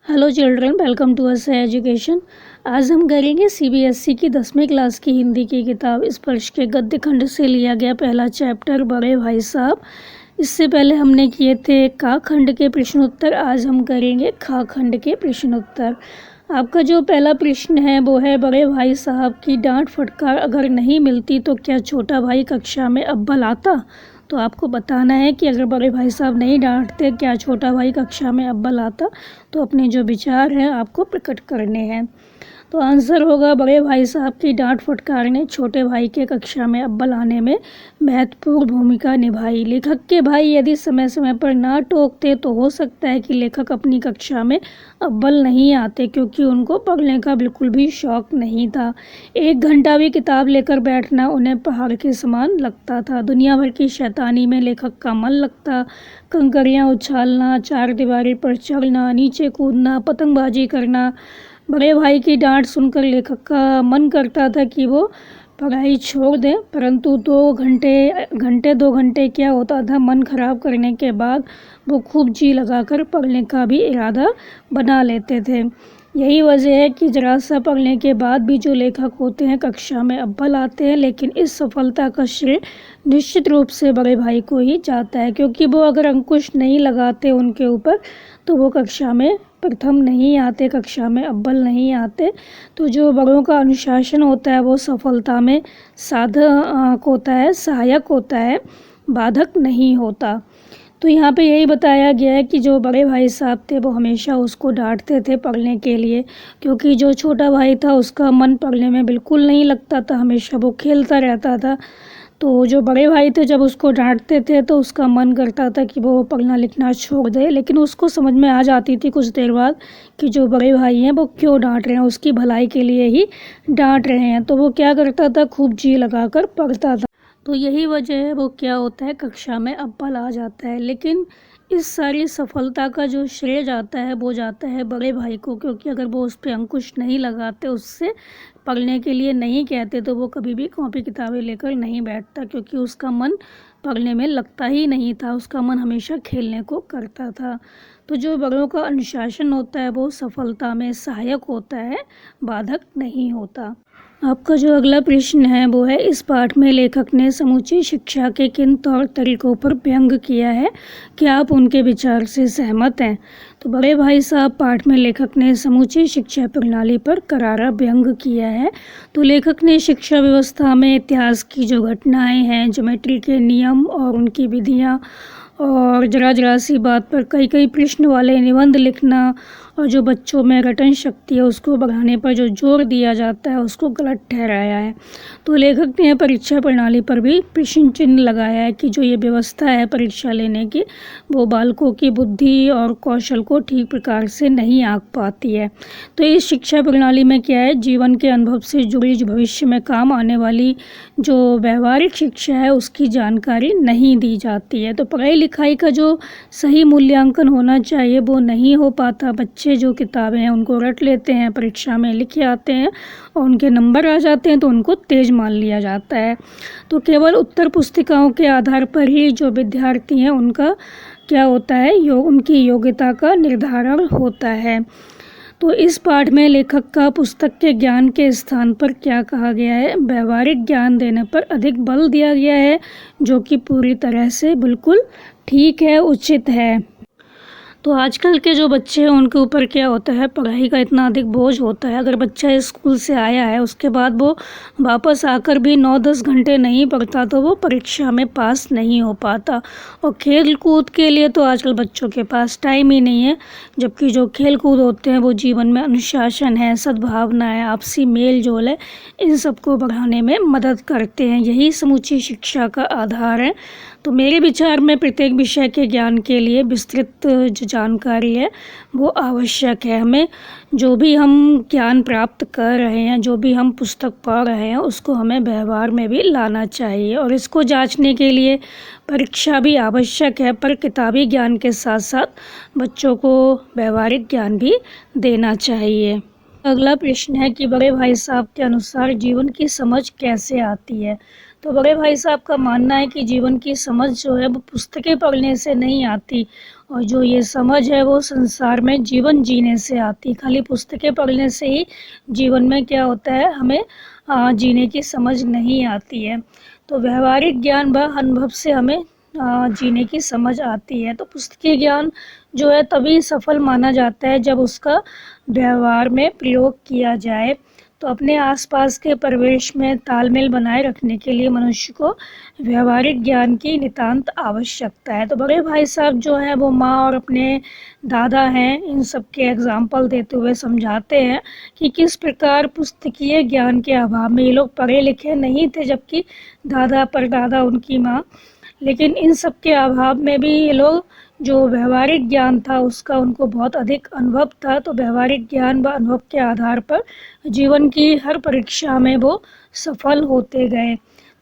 Hello children, welcome to us education. आज हम करेंगे सीबीएसई की 10वीं क्लास की हिंदी की किताब स्पर्श के गद्य खंड से लिया गया पहला चैप्टर बड़े भाई साहब। इससे पहले हमने किए थे का खंड के प्रश्नोत्तर, आज हम करेंगे खा खंड के प्रश्नोत्तर। आपका जो पहला प्रश्न है वो है, बड़े भाई साहब की डांट फटकार अगर नहीं मिलती तो क्या छोटा भाई कक्षा में अव्वल आता। तो आपको बताना है कि अगर बड़े भाई साहब नहीं डांटते क्या छोटा भाई कक्षा में अव्वल आता। तो अपने जो विचार हैं आपको प्रकट करने हैं। तो आंसर होगा, बड़े भाई साहब की डांट फटकार ने छोटे भाई के कक्षा में अव्वल आने में महत्वपूर्ण भूमिका निभाई। लेखक के भाई यदि समय समय पर ना टोकते तो हो सकता है कि लेखक अपनी कक्षा में अव्वल नहीं आते, क्योंकि उनको पढ़ने का बिल्कुल भी शौक नहीं था। 1 घंटा भी किताब लेकर बैठना उन्हें पहाड़ के समान लगता था। दुनिया भर की शैतानी में लेखक का मन लगता। कंकरियाँ उछालना, चार दीवारी पर चढ़ना, नीचे कूदना, पतंगबाजी करना। बड़े भाई की डांट सुनकर लेखक का मन करता था कि वो पढ़ाई छोड़ दें, परंतु 2 घंटे क्या होता था, मन खराब करने के बाद वो खूब जी लगाकर पढ़ने का भी इरादा बना लेते थे। यही वजह है कि जरा सा पढ़ने के बाद भी जो लेखक होते हैं कक्षा में अव्वल आते हैं। लेकिन इस सफलता का श्रेय निश्चित रूप से बड़े भाई को ही जाता है, क्योंकि वो अगर अंकुश नहीं लगाते उनके ऊपर तो वो कक्षा में प्रथम नहीं आते, कक्षा में अव्वल नहीं आते। तो जो बड़ों का अनुशासन होता है वो सफलता में साधक होता है, सहायक होता है, बाधक नहीं होता। तो यहाँ पे यही बताया गया है कि जो बड़े भाई साहब थे वो हमेशा उसको डांटते थे पढ़ने के लिए, क्योंकि जो छोटा भाई था उसका मन पढ़ने में बिल्कुल नहीं लगता था, हमेशा वो खेलता रहता था। तो जो बड़े भाई थे जब उसको डांटते थे तो उसका मन करता था कि वो पढ़ना लिखना छोड़ दे, लेकिन उसको समझ में आ जाती थी कुछ देर बाद कि जो बड़े भाई हैं वो क्यों डांट रहे हैं, उसकी भलाई के लिए ही डांट रहे हैं। तो वो क्या करता था, खूब जी लगाकर पढ़ता था। तो यही वजह है वो क्या होता है, कक्षा में अव्वल आ जाता है। लेकिन इस सारी सफलता का जो श्रेय जाता है वो जाता है बड़े भाई को, क्योंकि अगर वो उस पर अंकुश नहीं लगाते, उससे पढ़ने के लिए नहीं कहते, तो वो कभी भी कॉपी किताबें लेकर नहीं बैठता, क्योंकि उसका मन पढ़ने में लगता ही नहीं था, उसका मन हमेशा खेलने को करता था। तो जो बड़ों का अनुशासन होता है वो सफलता में सहायक होता है, बाधक नहीं होता। आपका जो अगला प्रश्न है वो है, इस पाठ में लेखक ने समूची शिक्षा के किन तौर तरीकों पर व्यंग किया है, क्या आप उनके विचार से सहमत हैं। तो बड़े भाई साहब पाठ में लेखक ने समूची शिक्षा प्रणाली पर करारा व्यंग किया है। तो लेखक ने शिक्षा व्यवस्था में इतिहास की जो घटनाएं हैं, ज्योमेट्री के नियम और उनकी विधियाँ, और जरा जरा सी बात पर कई कई प्रश्न वाले निबंध लिखना, और जो बच्चों में रटन शक्ति है उसको बढ़ाने पर जो जोर दिया जाता है उसको गलत ठहराया है। तो लेखक ने परीक्षा प्रणाली पर भी प्रश्न चिन्ह लगाया है कि जो ये व्यवस्था है परीक्षा लेने की, वो बालकों की बुद्धि और कौशल को ठीक प्रकार से नहीं आंक पाती है। तो इस शिक्षा प्रणाली में क्या है, जीवन के अनुभव से जुड़ी जो भविष्य में काम आने वाली जो व्यवहारिक शिक्षा है उसकी जानकारी नहीं दी जाती है। तो पढ़ाई लिखाई का जो सही मूल्यांकन होना चाहिए वो नहीं हो पाता। बच्चे जो किताबें हैं उनको रट लेते हैं, परीक्षा में लिखे आते हैं और उनके नंबर आ जाते हैं तो उनको तेज मान लिया जाता है। तो केवल उत्तर पुस्तिकाओं के आधार पर ही जो विद्यार्थी हैं उनका क्या होता है, उनकी योग्यता का निर्धारण होता है। तो इस पाठ में लेखक का पुस्तक के ज्ञान के स्थान पर क्या कहा गया है, व्यवहारिक ज्ञान देने पर अधिक बल दिया गया है, जो कि पूरी तरह से बिल्कुल ठीक है, उचित है। तो आजकल के जो बच्चे हैं उनके ऊपर क्या होता है, पढ़ाई का इतना अधिक बोझ होता है। अगर बच्चा स्कूल से आया है उसके बाद वो वापस आकर भी 9-10 घंटे नहीं पढ़ता तो वो परीक्षा में पास नहीं हो पाता। और खेल कूद के लिए तो आजकल बच्चों के पास टाइम ही नहीं है, जबकि जो खेल कूद होते हैं वो जीवन में अनुशासन है, सद्भावना है, आपसी मेल जोल है, इन सबको बढ़ाने में मदद करते हैं। यही समूची शिक्षा का आधार है। तो मेरे विचार में प्रत्येक विषय के ज्ञान के लिए विस्तृत जो जानकारी है वो आवश्यक है। हमें जो भी हम ज्ञान प्राप्त कर रहे हैं, जो भी हम पुस्तक पढ़ रहे हैं, उसको हमें व्यवहार में भी लाना चाहिए, और इसको जांचने के लिए परीक्षा भी आवश्यक है। पर किताबी ज्ञान के साथ साथ बच्चों को व्यवहारिक ज्ञान भी देना चाहिए। अगला प्रश्न है कि बड़े भाई साहब के अनुसार जीवन की समझ कैसे आती है। तो बड़े भाई साहब का मानना है कि जीवन की समझ जो है वो पुस्तकें पढ़ने से नहीं आती, और जो ये समझ है वो संसार में जीवन जीने से आती। खाली पुस्तकें पढ़ने से ही जीवन में क्या होता है, हमें जीने की समझ नहीं आती है। तो व्यवहारिक ज्ञान व अनुभव से हमें जीने की समझ आती है। तो पुस्तकीय ज्ञान जो है तभी सफल माना जाता है जब उसका व्यवहार में प्रयोग किया जाए। तो अपने आसपास के परिवेश में तालमेल बनाए रखने के लिए मनुष्य को व्यवहारिक ज्ञान की नितांत आवश्यकता है। तो बड़े भाई साहब जो हैं वो माँ और अपने दादा हैं, इन सब के एग्जाम्पल देते हुए समझाते हैं कि किस प्रकार पुस्तकीय ज्ञान के अभाव में ये लोग पढ़े लिखे नहीं थे, जबकि दादा परदादा उनकी माँ, लेकिन इन सब के अभाव में भी ये लोग जो व्यवहारिक ज्ञान था उसका उनको बहुत अधिक अनुभव था। तो व्यवहारिक ज्ञान व अनुभव के आधार पर जीवन की हर परीक्षा में वो सफल होते गए।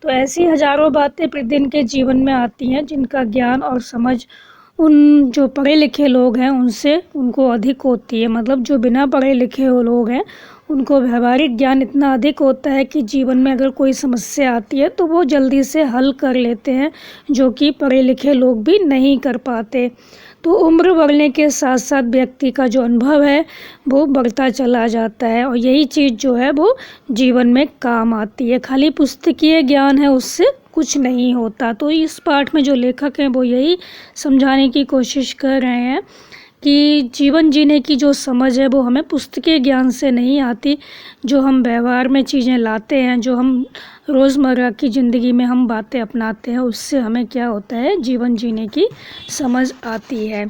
तो ऐसी हजारों बातें प्रतिदिन के जीवन में आती हैं जिनका ज्ञान और समझ उन जो पढ़े लिखे लोग हैं उनसे उनको अधिक होती है। मतलब जो बिना पढ़े लिखे वो लोग हैं उनको व्यवहारिक ज्ञान इतना अधिक होता है कि जीवन में अगर कोई समस्या आती है तो वो जल्दी से हल कर लेते हैं, जो कि पढ़े लिखे लोग भी नहीं कर पाते। तो उम्र बढ़ने के साथ साथ व्यक्ति का जो अनुभव है वो बढ़ता चला जाता है, और यही चीज़ जो है वो जीवन में काम आती है। खाली पुस्तकीय ज्ञान है उससे कुछ नहीं होता। तो इस पाठ में जो लेखक हैं वो यही समझाने की कोशिश कर रहे हैं कि जीवन जीने की जो समझ है वो हमें पुस्तकीय ज्ञान से नहीं आती। जो हम व्यवहार में चीज़ें लाते हैं, जो हम रोज़मर्रा की ज़िंदगी में हम बातें अपनाते हैं, उससे हमें क्या होता है, जीवन जीने की समझ आती है।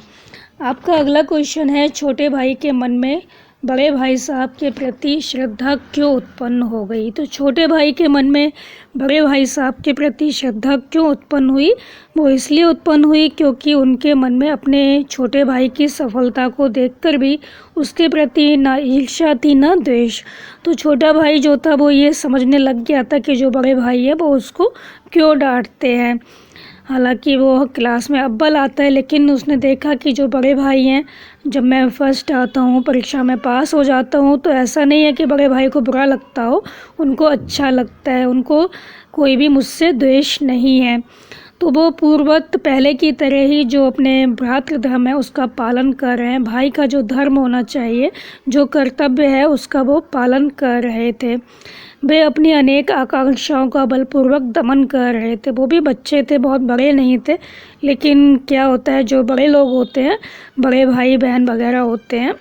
आपका अगला क्वेश्चन है, छोटे भाई के मन में बड़े भाई साहब के प्रति श्रद्धा क्यों उत्पन्न हो गई। तो छोटे भाई के मन में बड़े भाई साहब के प्रति श्रद्धा क्यों उत्पन्न हुई, वो इसलिए उत्पन्न हुई क्योंकि उनके मन में अपने छोटे भाई की सफलता को देखकर भी उसके प्रति ना ईर्ष्या थी ना द्वेष। तो छोटा भाई जो था वो ये समझने लग गया था कि जो बड़े भाई है वो उसको क्यों डांटते हैं। हालांकि वो क्लास में अव्वल आता है, लेकिन उसने देखा कि जो बड़े भाई हैं, जब मैं फर्स्ट आता हूँ, परीक्षा में पास हो जाता हूँ, तो ऐसा नहीं है कि बड़े भाई को बुरा लगता हो, उनको अच्छा लगता है, उनको कोई भी मुझसे द्वेष नहीं है। तो वो पूर्ववत पहले की तरह ही जो अपने भ्रातृ धर्म है उसका पालन कर रहे हैं। भाई का जो धर्म होना चाहिए, जो कर्तव्य है, उसका वो पालन कर रहे थे। वे अपनी अनेक आकांक्षाओं का बलपूर्वक दमन कर रहे थे। वो भी बच्चे थे, बहुत बड़े नहीं थे, लेकिन क्या होता है, जो बड़े लोग होते हैं, बड़े भाई बहन वगैरह होते हैं,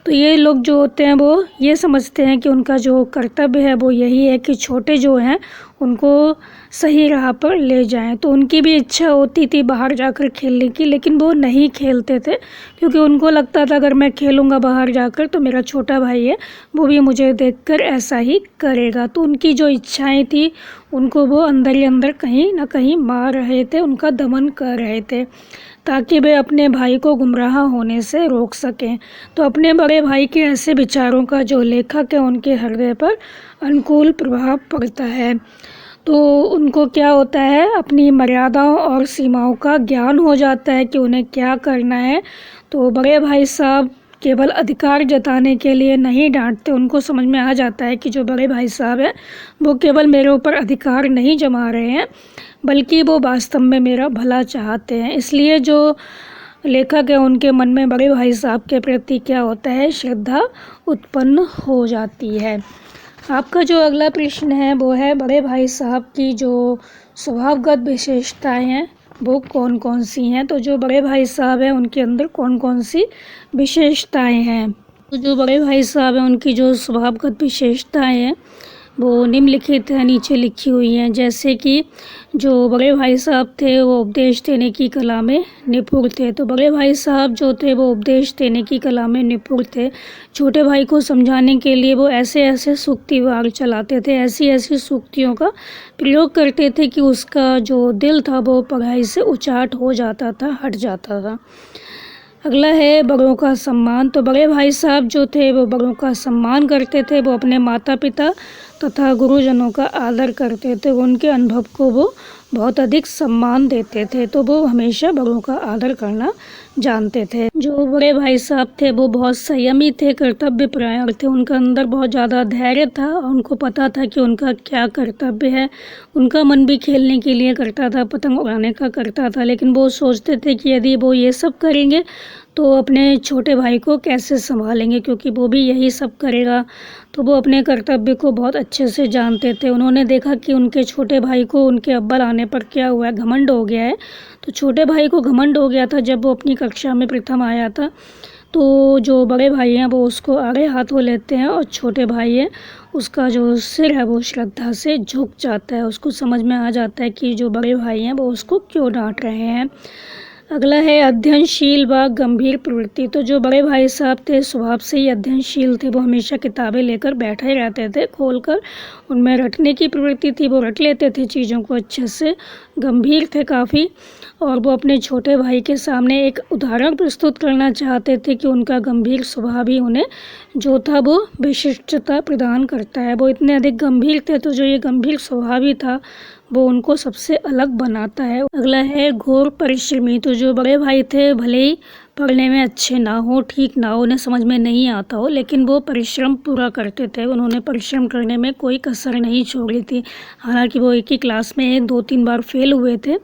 तो ये लोग जो होते हैं वो ये समझते हैं कि उनका जो कर्तव्य है वो यही है कि छोटे जो हैं उनको सही राह पर ले जाएं। तो उनकी भी इच्छा होती थी बाहर जाकर खेलने की, लेकिन वो नहीं खेलते थे क्योंकि उनको लगता था अगर मैं खेलूँगा बाहर जाकर तो मेरा छोटा भाई है वो भी मुझे देखकर ऐसा ही करेगा। तो उनकी जो इच्छाएं थी उनको वो अंदर ही अंदर कहीं ना कहीं मार रहे थे, उनका दमन कर रहे थे, ताकि वे अपने भाई को गुमराह होने से रोक सकें। तो अपने बड़े भाई के ऐसे विचारों का जो लेखक है उनके हृदय पर अनुकूल प्रभाव पड़ता है। तो उनको क्या होता है, अपनी मर्यादाओं और सीमाओं का ज्ञान हो जाता है कि उन्हें क्या करना है। तो बड़े भाई साहब केवल अधिकार जताने के लिए नहीं डांटते, उनको समझ में आ जाता है कि जो बड़े भाई साहब हैं वो केवल मेरे ऊपर अधिकार नहीं जमा रहे हैं, बल्कि वो वास्तव में मेरा भला चाहते हैं। इसलिए जो लेखक है उनके मन में बड़े भाई साहब के प्रति क्या होता है, श्रद्धा उत्पन्न हो जाती है। आपका जो अगला प्रश्न है वो है, बड़े भाई साहब की जो स्वभावगत विशेषताएं हैं वो कौन कौन सी हैं। तो जो बड़े भाई साहब हैं उनके अंदर कौन कौन सी विशेषताएं हैं। तो जो बड़े भाई साहब हैं उनकी जो स्वभावगत विशेषताएं हैं वो निम्नलिखित है, नीचे लिखी हुई हैं। जैसे कि जो बड़े भाई साहब थे वो उपदेश देने की कला में निपुण थे। तो बड़े भाई साहब जो थे वो उपदेश देने की कला में निपुण थे। छोटे भाई को समझाने के लिए वो ऐसे ऐसे सूक्ति वार चलाते थे, ऐसी ऐसी सूक्तियों का प्रयोग करते थे कि उसका जो दिल था वो पढ़ाई से उचाट हो जाता था, हट जाता था। अगला है बड़ों का सम्मान। तो बड़े भाई साहब जो थे वो बड़ों का सम्मान करते थे, वो अपने माता पिता तथा गुरुजनों का आदर करते थे, उनके अनुभव को वो बहुत अधिक सम्मान देते थे। तो वो हमेशा बड़ों का आदर करना जानते थे। जो बड़े भाई साहब थे वो बहुत संयमी थे, कर्तव्यपरायण थे। उनका अंदर बहुत ज़्यादा धैर्य था और उनको पता था कि उनका क्या कर्तव्य है। उनका मन भी खेलने के लिए करता था, पतंग उड़ाने का करता था, लेकिन वो सोचते थे कि यदि वो ये सब करेंगे तो अपने छोटे भाई को कैसे संभालेंगे, क्योंकि वो भी यही सब करेगा। तो वो अपने कर्तव्य को बहुत अच्छे से जानते थे। उन्होंने देखा कि उनके छोटे भाई को उनके अव्वल आने पर क्या हुआ है, घमंड हो गया है। तो छोटे भाई को घमंड हो गया था जब वो अपनी कक्षा में प्रथम आया था। तो जो बड़े भाई हैं वो उसको आड़े हाथों लेते हैं और छोटे भाई है उसका जो सिर है वो श्रद्धा से झुक जाता है। उसको समझ में आ जाता है कि जो बड़े भाई हैं वो उसको क्यों डांट रहे हैं। अगला है अध्ययनशील व गंभीर प्रवृत्ति। तो जो बड़े भाई साहब थे स्वभाव से ही अध्ययनशील थे। वो हमेशा किताबें लेकर बैठे रहते थे खोलकर, उनमें रटने की प्रवृत्ति थी, वो रट लेते थे चीज़ों को अच्छे से। गंभीर थे काफ़ी, और वो अपने छोटे भाई के सामने एक उदाहरण प्रस्तुत करना चाहते थे कि उनका गंभीर स्वभाव ही उन्हें जो था वो विशिष्टता प्रदान करता है। वो इतने अधिक गंभीर थे तो जो ये गंभीर स्वभाव ही था वो उनको सबसे अलग बनाता है। अगला है घोर परिश्रमी। तो जो बड़े भाई थे भले ही पढ़ने में अच्छे ना हो, ठीक ना हो, उन्हें समझ में नहीं आता हो, लेकिन वो परिश्रम पूरा करते थे। उन्होंने परिश्रम करने में कोई कसर नहीं छोड़ी थी। हालांकि वो एक ही क्लास में 2-3 बार फेल हुए थे,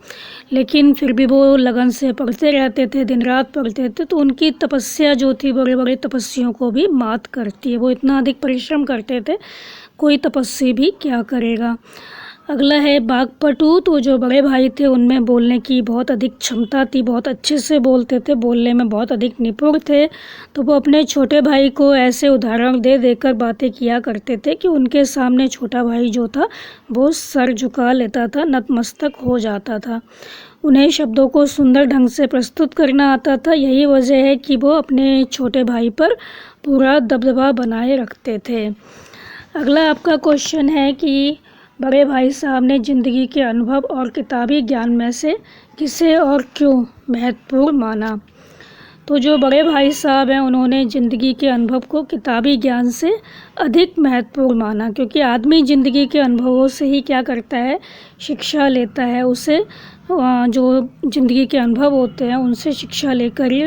लेकिन फिर भी वो लगन से पढ़ते रहते थे, दिन रात पढ़ते थे। तो उनकी तपस्या जो थी बड़े बड़े तपस्वियों को भी मात करती है। वो इतना अधिक परिश्रम करते थे, कोई तपस्वी भी क्या करेगा। अगला है वाक्पटु। तो जो बड़े भाई थे उनमें बोलने की बहुत अधिक क्षमता थी, बहुत अच्छे से बोलते थे, बोलने में बहुत अधिक निपुण थे। तो वो अपने छोटे भाई को ऐसे उदाहरण दे देकर बातें किया करते थे कि उनके सामने छोटा भाई जो था वो सर झुका लेता था, नतमस्तक हो जाता था। उन्हें शब्दों को सुंदर ढंग से प्रस्तुत करना आता था। यही वजह है कि वो अपने छोटे भाई पर पूरा दबदबा बनाए रखते थे। अगला आपका क्वेश्चन है कि बड़े भाई साहब ने ज़िंदगी के अनुभव और किताबी ज्ञान में से किसे और क्यों महत्वपूर्ण माना। तो जो बड़े भाई साहब हैं उन्होंने ज़िंदगी के अनुभव को किताबी ज्ञान से अधिक महत्वपूर्ण माना, क्योंकि आदमी ज़िंदगी के अनुभवों से ही क्या करता है, शिक्षा लेता है। उसे जो ज़िंदगी के अनुभव होते हैं उनसे शिक्षा लेकर ही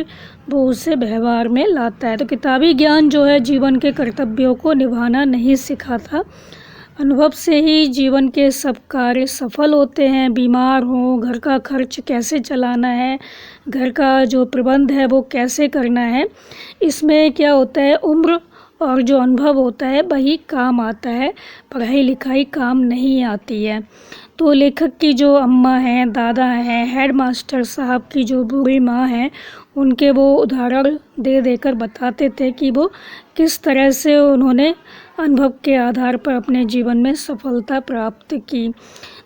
वो उसे व्यवहार में लाता है। तो किताबी ज्ञान जो है जीवन के कर्तव्यों को निभाना नहीं सिखाता। अनुभव से ही जीवन के सब कार्य सफल होते हैं। बीमार हो, घर का खर्च कैसे चलाना है, घर का जो प्रबंध है वो कैसे करना है, इसमें क्या होता है, उम्र और जो अनुभव होता है वही काम आता है, पढ़ाई लिखाई काम नहीं आती है। तो लेखक की जो अम्मा हैं, दादा हैं, हेड मास्टर साहब की जो बूढ़ी माँ हैं, उनके वो उदाहरण दे देकर बताते थे कि वो किस तरह से उन्होंने अनुभव के आधार पर अपने जीवन में सफलता प्राप्त की।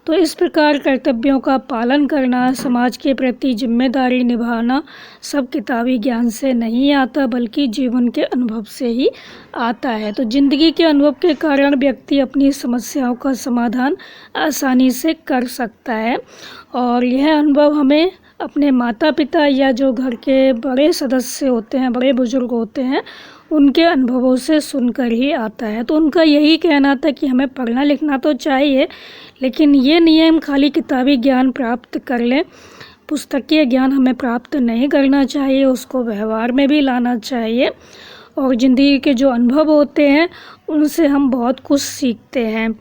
तो इस प्रकार कर्तव्यों का पालन करना, समाज के प्रति जिम्मेदारी निभाना सब किताबी ज्ञान से नहीं आता, बल्कि जीवन के अनुभव से ही आता है। तो ज़िंदगी के अनुभव के कारण व्यक्ति अपनी समस्याओं का समाधान आसानी से कर सकता है, और यह अनुभव हमें अपने माता पिता या जो घर के बड़े सदस्य होते हैं, बड़े बुजुर्ग होते हैं, उनके अनुभवों से सुनकर ही आता है। तो उनका यही कहना था कि हमें पढ़ना लिखना तो चाहिए, लेकिन ये नहीं है हम खाली किताबी ज्ञान प्राप्त कर लें। पुस्तकीय ज्ञान हमें प्राप्त नहीं करना चाहिए, उसको व्यवहार में भी लाना चाहिए, और ज़िंदगी के जो अनुभव होते हैं उनसे हम बहुत कुछ सीखते हैं।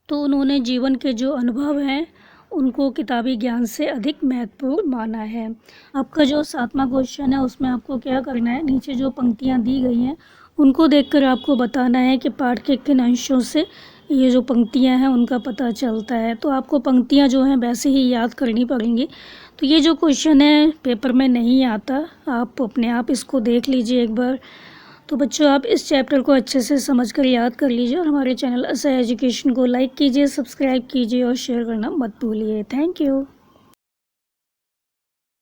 तो उन्होंने जीवन के जो अनुभव हैं उनको किताबी ज्ञान से अधिक महत्वपूर्ण माना है। आपका जो 7वां क्वेश्चन है उसमें आपको क्या करना है, नीचे जो पंक्तियाँ दी गई हैं उनको देखकर आपको बताना है कि पाठ के किन अंशों से ये जो पंक्तियाँ हैं उनका पता चलता है। तो आपको पंक्तियाँ जो हैं वैसे ही याद करनी पड़ेंगी। तो ये जो क्वेश्चन है पेपर में नहीं आता, आप अपने आप इसको देख लीजिए एक बार। तो बच्चों आप इस चैप्टर को अच्छे से समझकर याद कर लीजिए, और हमारे चैनल असह एजुकेशन को लाइक कीजिए, सब्सक्राइब कीजिए और शेयर करना मत भूलिए। Thank you.